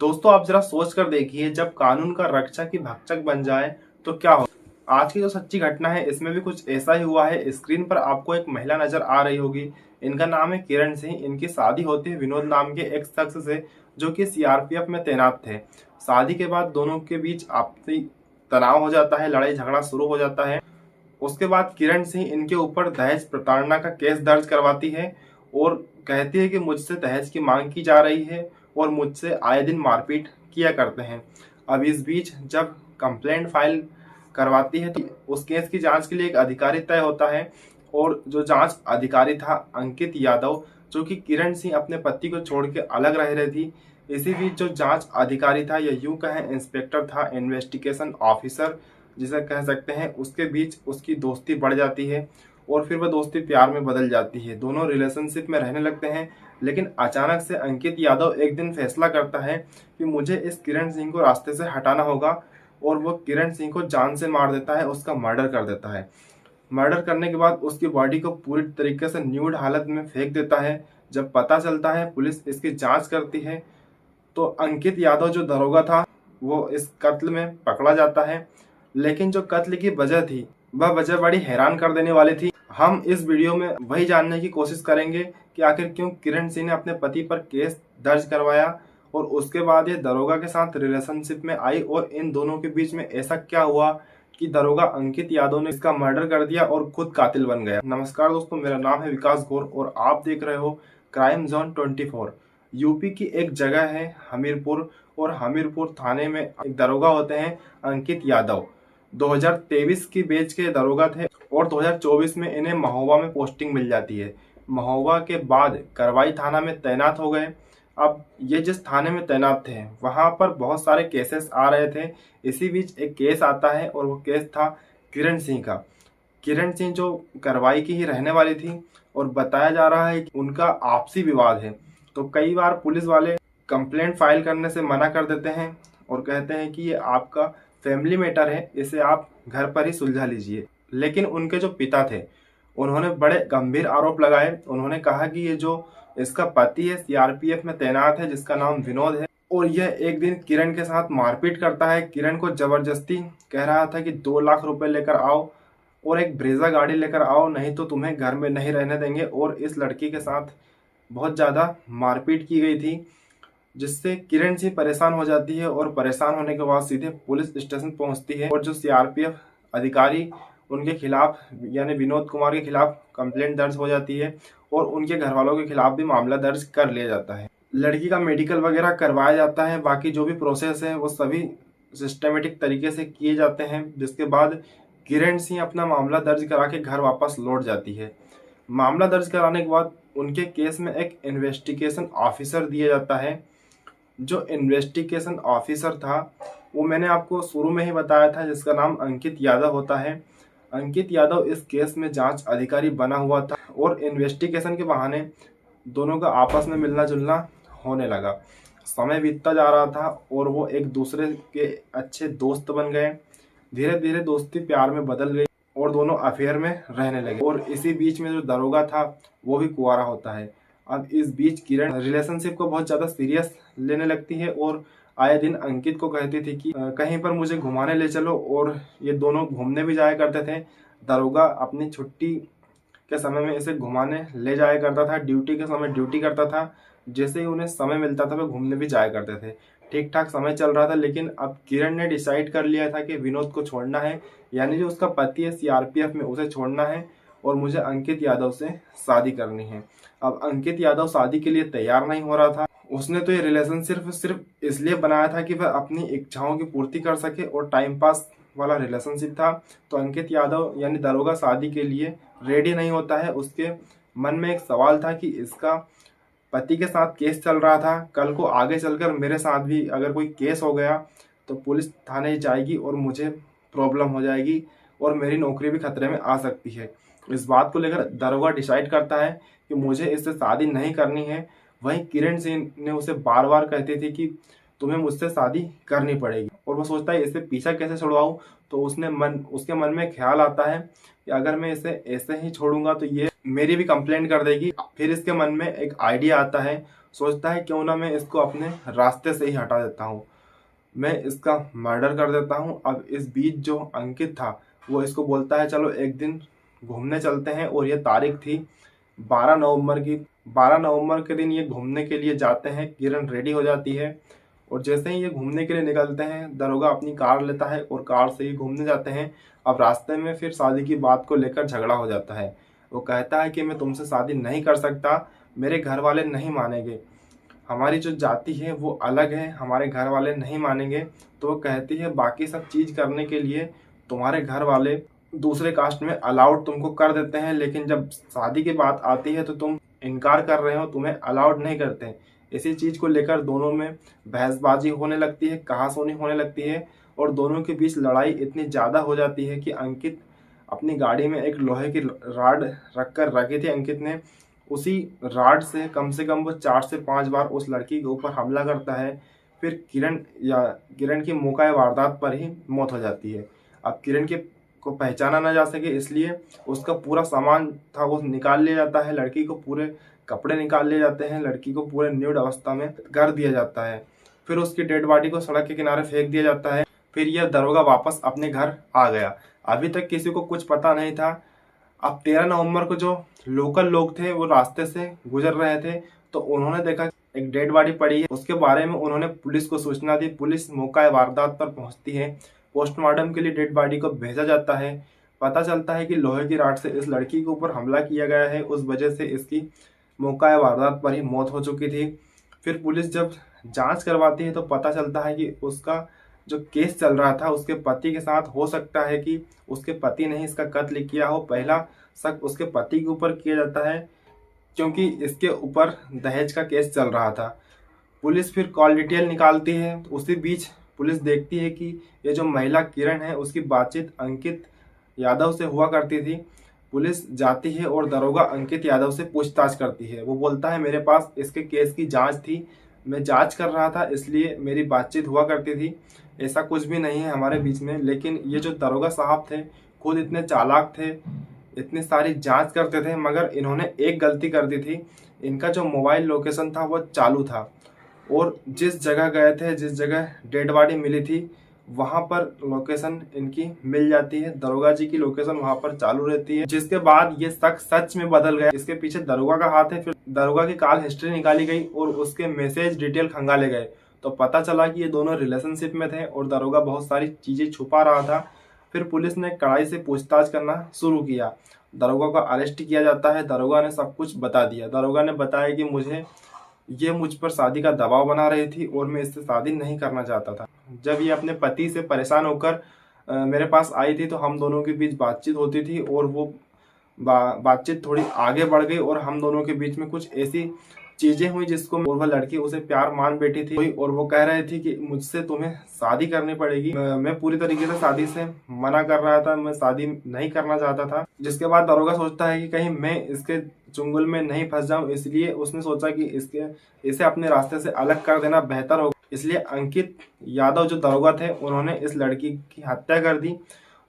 दोस्तों आप जरा सोच कर देखिए, जब कानून का रक्षक ही भक्षक बन जाए तो क्या हो। आज की जो सच्ची घटना है इसमें भी कुछ ऐसा ही हुआ है। स्क्रीन पर आपको एक महिला नजर आ रही होगी। इनका नाम है किरण सिंह। इनकी शादी होती है विनोद नाम के एक शख्स से जो कि सीआरपीएफ में तैनात थे। शादी के बाद दोनों के बीच आपसी तनाव हो जाता है, लड़ाई झगड़ा शुरू हो जाता है। उसके बाद किरण सिंह इनके ऊपर दहेज प्रताड़ना का केस दर्ज करवाती है और कहती है कि मुझसे दहेज की मांग की जा रही है और मुझसे आए दिन मारपीट किया करते हैं। अब इस बीच जब कंप्लेंट फाइल करवाती है तो उस केस की जांच के लिए एक अधिकारी तय होता है और जो जांच अधिकारी था अंकित यादव, जो कि किरण सिंह अपने पति को छोड़ के अलग रह रही थी। इसी बीच जो जांच अधिकारी था, या यूं कहें इंस्पेक्टर था, इन्वेस्टिगेशन ऑफिसर जिसे कह सकते हैं, उसके बीच उसकी दोस्ती बढ़ जाती है और फिर वह दोस्ती प्यार में बदल जाती है। दोनों रिलेशनशिप में रहने लगते हैं। लेकिन अचानक से अंकित यादव एक दिन फैसला करता है कि मुझे इस किरण सिंह को रास्ते से हटाना होगा और वो किरण सिंह को जान से मार देता है, उसका मर्डर कर देता है। मर्डर करने के बाद उसकी बॉडी को पूरी तरीके से न्यूड हालत में फेंक देता है। जब पता चलता है, पुलिस इसकी जांच करती है, तो अंकित यादव जो दरोगा था वो इस कत्ल में पकड़ा जाता है। लेकिन जो कत्ल की वजह थी वह वजह बड़ी हैरान कर देने वाली थी। हम इस वीडियो में वही जानने की कोशिश करेंगे कि आखिर क्यों किरण सिंह ने अपने पति पर केस दर्ज करवाया और उसके बाद ये दरोगा के साथ रिलेशनशिप में आई और इन दोनों के बीच में ऐसा क्या हुआ कि दरोगा अंकित यादव ने इसका मर्डर कर दिया और खुद कातिल बन गया। नमस्कार दोस्तों, मेरा नाम है विकास गौर और आप देख रहे हो क्राइम जोन 24। यूपी की एक जगह है हमीरपुर और हमीरपुर थाने में एक दरोगा होते हैं अंकित यादव। 2023 की बैच के दरोगा थे और 2024 में इन्हें महोबा में पोस्टिंग मिल जाती है। महोबा के बाद करवाई थाना में तैनात हो गए। अब ये जिस थाने में तैनात थे वहां पर बहुत सारे केसेस आ रहे थे। इसी बीच एक केस आता है और वो केस था किरण सिंह का। किरण सिंह जो करवाई की ही रहने वाली थी और बताया जा रहा है कि उनका आपसी विवाद है। तो कई बार पुलिस वाले कंप्लेंट फाइल करने से मना कर देते हैं और कहते हैं कि ये आपका फैमिली मैटर है, इसे आप घर पर ही सुलझा लीजिए। लेकिन उनके जो पिता थे उन्होंने बड़े गंभीर आरोप लगाए। उन्होंने कहा कि ये जो इसका पति है सीआरपीएफ में तैनात है जिसका नाम विनोद है और यह एक दिन किरण के साथ मारपीट करता है। किरण को जबरदस्ती कह रहा था कि 2 लाख रुपए लेकर आओ और एक ब्रेजा गाड़ी लेकर आओ, नहीं तो तुम्हें घर में नहीं रहने देंगे। और इस लड़की के साथ बहुत ज़्यादा मारपीट की गई थी जिससे किरण सिंह परेशान हो जाती है और परेशान होने के बाद सीधे पुलिस स्टेशन पहुंचती है और जो सीआरपीएफ अधिकारी उनके खिलाफ यानी विनोद कुमार के खिलाफ कंप्लेंट दर्ज हो जाती है और उनके घर वालों के खिलाफ भी मामला दर्ज कर लिया जाता है। लड़की का मेडिकल वगैरह करवाया जाता है। बाकी जो भी प्रोसेस है वो सभी सिस्टमेटिक तरीके से किए जाते हैं, जिसके बाद किरण सिंह अपना मामला दर्ज करा के घर वापस लौट जाती है। मामला दर्ज कराने के बाद उनके केस में एक इन्वेस्टिगेशन ऑफिसर दिया जाता है। जो इन्वेस्टिगेशन ऑफिसर था वो मैंने आपको शुरू में ही बताया था, जिसका नाम अंकित यादव होता है। अंकित यादव इस केस में जांच अधिकारी बना हुआ था और इन्वेस्टिगेशन के बहाने दोनों का आपस में मिलना जुलना होने लगा। समय बीतता जा रहा था और वो एक दूसरे के अच्छे दोस्त बन गए। धीरे धीरे दोस्ती प्यार में बदल गई और दोनों अफेयर में रहने लगे। और इसी बीच में जो दरोगा था वो भी कुंवारा होता है। अब इस बीच किरण रिलेशनशिप को बहुत ज़्यादा सीरियस लेने लगती है और आए दिन अंकित को कहती थी कि कहीं पर मुझे घुमाने ले चलो, और ये दोनों घूमने भी जाया करते थे। दरोगा अपनी छुट्टी के समय में इसे घुमाने ले जाया करता था, ड्यूटी के समय ड्यूटी करता था। जैसे ही उन्हें समय मिलता था वे घूमने भी जाया करते थे। ठीक ठाक समय चल रहा था, लेकिन अब किरण ने डिसाइड कर लिया था कि विनोद को छोड़ना है, यानी जो उसका पति है सीआरपीएफ में उसे छोड़ना है और मुझे अंकित यादव से शादी करनी है। अब अंकित यादव शादी के लिए तैयार नहीं हो रहा था। उसने तो ये रिलेशन सिर्फ इसलिए बनाया था कि वह अपनी इच्छाओं की पूर्ति कर सके और टाइम पास वाला रिलेशनशिप था। तो अंकित यादव यानी दरोगा शादी के लिए रेडी नहीं होता है। उसके मन में एक सवाल था कि इसका पति के साथ केस चल रहा था, कल को आगे चलकर मेरे साथ भी अगर कोई केस हो गया तो पुलिस थाने जाएगी और मुझे प्रॉब्लम हो जाएगी और मेरी नौकरी भी खतरे में आ सकती है। इस बात को लेकर दरोगा डिसाइड करता है कि मुझे इससे शादी नहीं करनी है। वहीं किरण सिंह ने उसे बार बार कहती थी कि तुम्हें मुझसे शादी करनी पड़ेगी और वो सोचता है इसे पीछा कैसे छुड़वाऊं। तो उसके मन में ख्याल आता है कि अगर मैं इसे ऐसे ही छोड़ूंगा तो ये मेरी भी कंप्लेंट कर देगी। फिर इसके मन में एक आइडिया आता है सोचता है क्यों ना मैं इसको अपने रास्ते से ही हटा देता हूँ, मैं इसका मर्डर कर देता हूँ। अब इस बीच जो अंकित था वो इसको बोलता है चलो एक दिन घूमने चलते हैं, और ये तारीख थी 12 नवंबर की। 12 नवंबर के दिन ये घूमने के लिए जाते हैं। किरण रेडी हो जाती है और जैसे ही ये घूमने के लिए निकलते हैं, दरोगा अपनी कार लेता है और कार से ही घूमने जाते हैं। अब रास्ते में फिर शादी की बात को लेकर झगड़ा हो जाता है। वो कहता है कि मैं तुमसे शादी नहीं कर सकता, मेरे घर वाले नहीं मानेंगे, हमारी जो जाति है वो अलग है, हमारे घर वाले नहीं मानेंगे। तो वो कहती है बाकी सब चीज़ करने के लिए तुम्हारे घर वाले दूसरे कास्ट में अलाउड तुमको कर देते हैं, लेकिन जब शादी की बात आती है तो तुम इनकार कर रहे हो, तुम्हें अलाउड नहीं करते। इसी चीज़ को लेकर दोनों में बहसबाजी होने लगती है, कहासुनी होने लगती है, और दोनों के बीच लड़ाई इतनी ज़्यादा हो जाती है कि अंकित अपनी गाड़ी में एक लोहे की रॉड रखकर रखी थी अंकित ने, उसी रॉड से कम वो 4 से 5 बार उस लड़की के ऊपर हमला करता है। फिर किरण की मौका वारदात पर ही मौत हो जाती है। अब किरण के को पहचाना ना जा सके इसलिए उसका पूरा सामान था वो निकाल लिया जाता है, लड़की को पूरे कपड़े निकाल लिए जाते हैं, लड़की को पूरे न्यूड अवस्था में कर दिया जाता है। फिर उसकी डेड बॉडी को सड़क के किनारे फेंक दिया जाता है। फिर यह दरोगा वापस अपने घर आ गया। अभी तक किसी को कुछ पता नहीं था। अब 13 नवंबर को जो लोकल लोग थे वो रास्ते से गुजर रहे थे, तो उन्होंने देखा एक डेड बॉडी पड़ी है। उसके बारे में उन्होंने पुलिस को सूचना दी। पुलिस मौका वारदात पर पहुंचती है। पोस्टमार्टम के लिए डेड बॉडी को भेजा जाता है। पता चलता है कि लोहे की रॉड से इस लड़की के ऊपर हमला किया गया है, उस वजह से इसकी मौका वारदात पर ही मौत हो चुकी थी। फिर पुलिस जब जांच करवाती है तो पता चलता है कि उसका जो केस चल रहा था उसके पति के साथ हो सकता है कि उसके पति ने ही इसका कत्ल किया हो। पहला शक उसके पति के ऊपर किया जाता है क्योंकि इसके ऊपर दहेज का केस चल रहा था। पुलिस फिर कॉल डिटेल निकालती है। उसी बीच पुलिस देखती है कि ये जो महिला किरण है उसकी बातचीत अंकित यादव से हुआ करती थी। पुलिस जाती है और दरोगा अंकित यादव से पूछताछ करती है। वो बोलता है मेरे पास इसके केस की जांच थी, मैं जांच कर रहा था इसलिए मेरी बातचीत हुआ करती थी, ऐसा कुछ भी नहीं है हमारे बीच में। लेकिन ये जो दरोगा साहब थे खुद इतने चालाक थे, इतनी सारी जांच करते थे, मगर इन्होंने एक गलती कर दी थी। इनका जो मोबाइल लोकेशन था वो चालू था, और जिस जगह गए थे, जिस जगह डेड बॉडी मिली थी, वहां पर लोकेशन इनकी मिल जाती है। दरोगा जी की लोकेशन वहां पर चालू रहती है, जिसके बाद ये शख्स सच में बदल गया। इसके पीछे दरोगा का हाथ है। फिर दरोगा की कॉल हिस्ट्री निकाली गई और उसके मैसेज डिटेल खंगाले गए, तो पता चला कि ये दोनों रिलेशनशिप में थे और दरोगा बहुत सारी चीजें छुपा रहा था। फिर पुलिस ने कड़ाई से पूछताछ करना शुरू किया। दरोगा को अरेस्ट किया जाता है। दरोगा ने सब कुछ बता दिया। दरोगा ने बताया कि मुझ पर शादी का दबाव बना रही थी और मैं इससे शादी नहीं करना चाहता था। जब ये अपने पति से परेशान होकर मेरे पास आई थी तो हम दोनों के बीच बातचीत होती थी, और वो बातचीत थोड़ी आगे बढ़ गई और हम दोनों के बीच में कुछ ऐसी चीजें हुई जिसको, और वह लड़की उसे प्यार मान बैठी थी, और वो कह रही थी कि मुझसे तुम्हें शादी करनी पड़ेगी। मैं पूरी तरीके से शादी से मना कर रहा था, मैं शादी नहीं करना चाहता था। जिसके बाद दरोगा सोचता है कि कहीं मैं इसके चुंगल में नहीं फंस जाऊं, इसलिए उसने सोचा कि इसे अपने रास्ते से अलग कर देना बेहतर होगा। इसलिए अंकित यादव जो दरोगा थे उन्होंने इस लड़की की हत्या कर दी।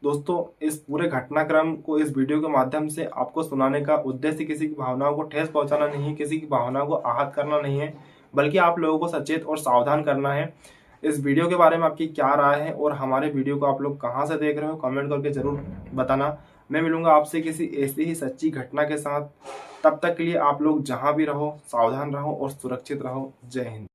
दोस्तों, इस पूरे घटनाक्रम को इस वीडियो के माध्यम से आपको सुनाने का उद्देश्य किसी की भावनाओं को ठेस पहुंचाना नहीं है, किसी की भावनाओं को आहत करना नहीं है, बल्कि आप लोगों को सचेत और सावधान करना है। इस वीडियो के बारे में आपकी क्या राय है और हमारे वीडियो को आप लोग कहां से देख रहे हो कमेंट करके जरूर बताना। मैं मिलूंगा आपसे किसी ऐसी ही सच्ची घटना के साथ। तब तक के लिए आप लोग जहां भी रहो सावधान रहो और सुरक्षित रहो। जय हिंद।